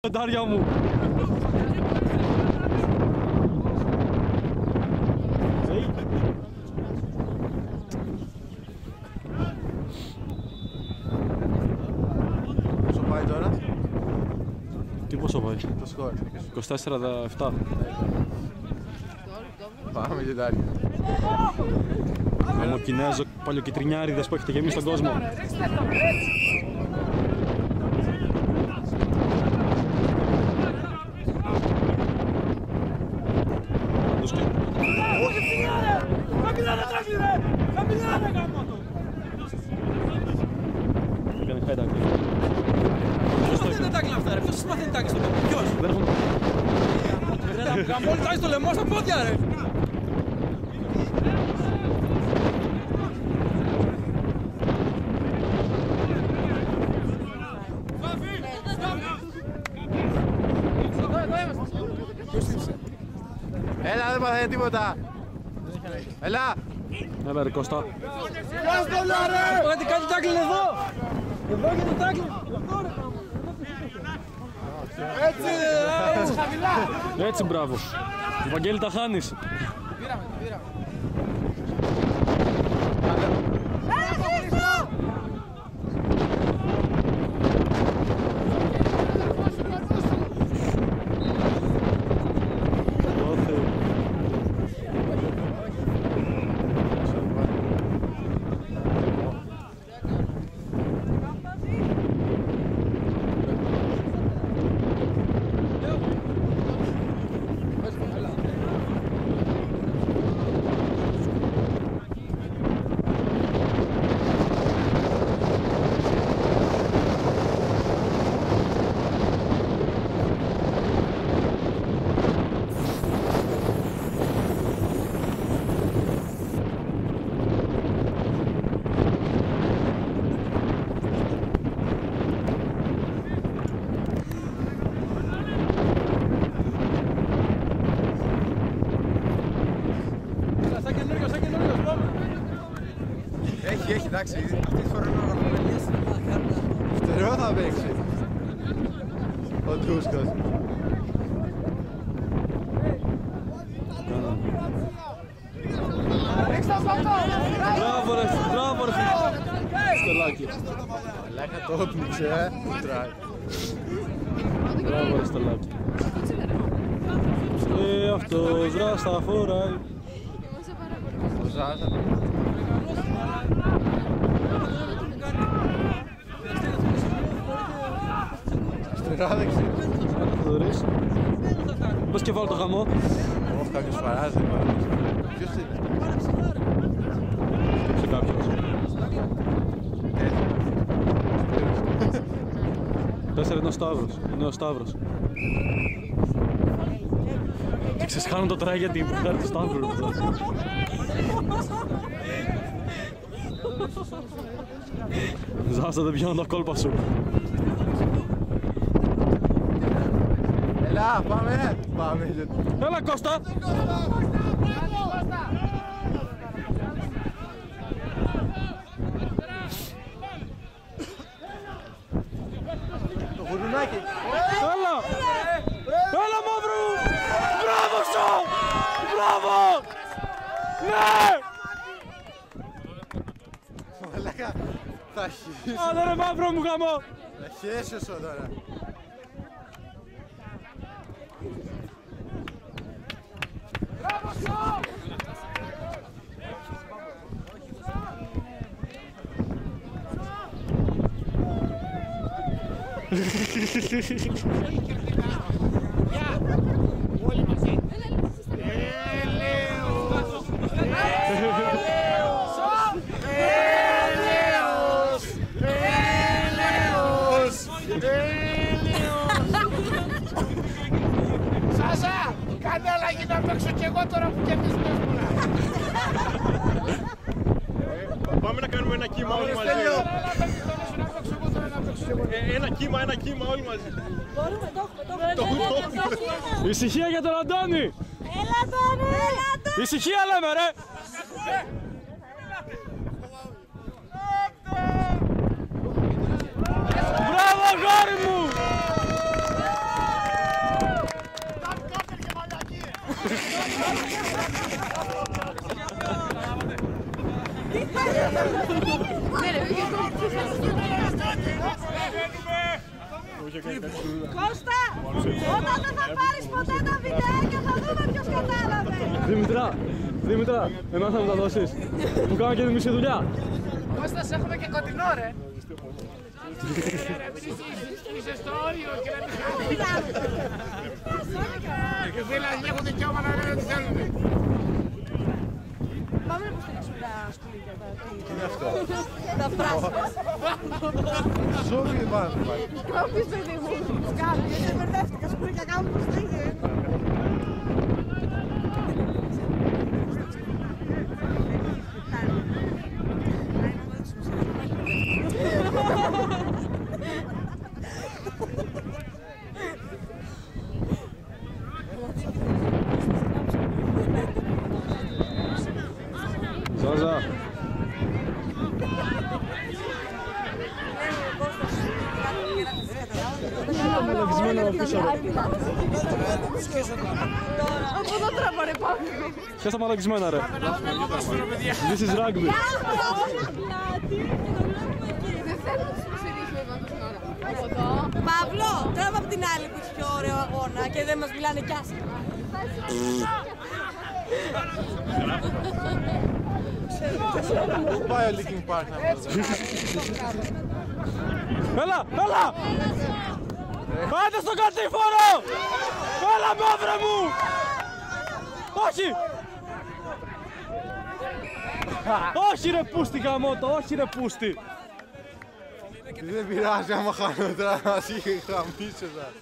Πεντάρια μου. Πόσο πάει τώρα? Τι πόσο πάει? Το σκορ. 24-17. Πάμε γεντάρια. Αμμοκινέζο, παλιοκυτρινιάριδες που έχετε γεμίσει τον κόσμο. Έκανε χάι τάκλι. Ποιος μάθαινε τάκλι αυτά ρε, ποιος σας μάθαινε τάκλι στο λαιμό, ποιος? Δεν έχω... Γαμόλοι τάκλι στο λαιμό στα πόδια ρε. Έλα, δεν μάθανε τίποτα. Έλα. Έλα ρε Κώστα. Γιατί κάτι τάκλι είναι εδώ. Εδώ και το τάκλι. Έτσι χαμηλά. Έτσι μπράβο. Βαγγέλη τα χάνεις. Πήραμε. Έχει, εντάξει, αυτή τη φορά είναι αγωνίες. Φτερό θα παίξει. Ο Τούσκος. Μπράβο ρε Στελάκη. Λάκα το όπνιξε, Μπράβο ρε Στελάκη. Αυτός ράστα φοράει. Ο Ζάζα. Στερά δεξί. Θοδωρής. Πες και βάλω το γαμό. Όχι, κάποιος φαράζει. Ποιος είναι? Σκέψε κάποιος. Τέσσερα είναι ο Σταύρος. Είναι ο Σταύρος. Και ξεσχάνουν το τράγια την χάρη του Σταύρου. Ζάστα, δεν πιάνω τα κόλπα σου. Έλα, πάμε. Έλα Κώστα. Το γουρουνάκι. Έλα. Έλα Μαύρου. Μπράβο σου. Μπράβο. Ναι. Μαλάκα, θα χύσεις. Άντε ρε Μαύρο μου γαμό. Θα χέσεις τώρα. Μπράβο σου. Όλοι μαζί. Σάσα, κάνε αλλαγή να παίξω κι εγώ τώρα που κερδίζουν εύκολα. Πάμε να κάνουμε ένα κύμα όλοι μαζί. Ένα κύμα όλοι μαζί. Μπορούμε, το έχουμε. Ησυχία για τον Αντώνη. Έλα Αντώνη. Ησυχία λέμε ρε. Μπράβο αγόρι μου. Κώστα, όταν δεν θα πάρεις ποτέ τα βιντεάκια θα δούμε ποιος κατάλαβε. Δήμητρα, εμάς θα μου τα δώσεις. Μου κάνω και τη μισή δουλειά. Κώστας, έχουμε και κοντινό ρε. Είσαι στο όριο και να μην και δηλαδή έχουν δικαιώματα να δεν θέλουν. Πάμε να υποστηρίξουμε τα σκουλίκια. Τι είναι αυτό? Τα πράσινα. Ζώβι δεν πάνε. Κόπης παιδί μου. Σκάβει, γιατί μπερδεύτηκα σκουλίκια κάπου προς τα ίδια. Ζάζα. Από εδώ τραβάρε πάμε. Ποιος τα μαλακισμένα ρε. This is rugby. Παύλο, τράβα από την άλλη που έχει πιο ωραίο αγώνα και δεν μας μιλάνε κι άσχημα. Πού πάει ο Linkin Park να μας δει? Έλα! Πάτε στο κατήφορο! Έλα μαύρε μου! Όχι! Όχι ρε πούστη γαμώτο, όχι ρε πούστη! Δεν πειράζει άμα χάνω τώρα να μας είχε χαμίσει εσάς.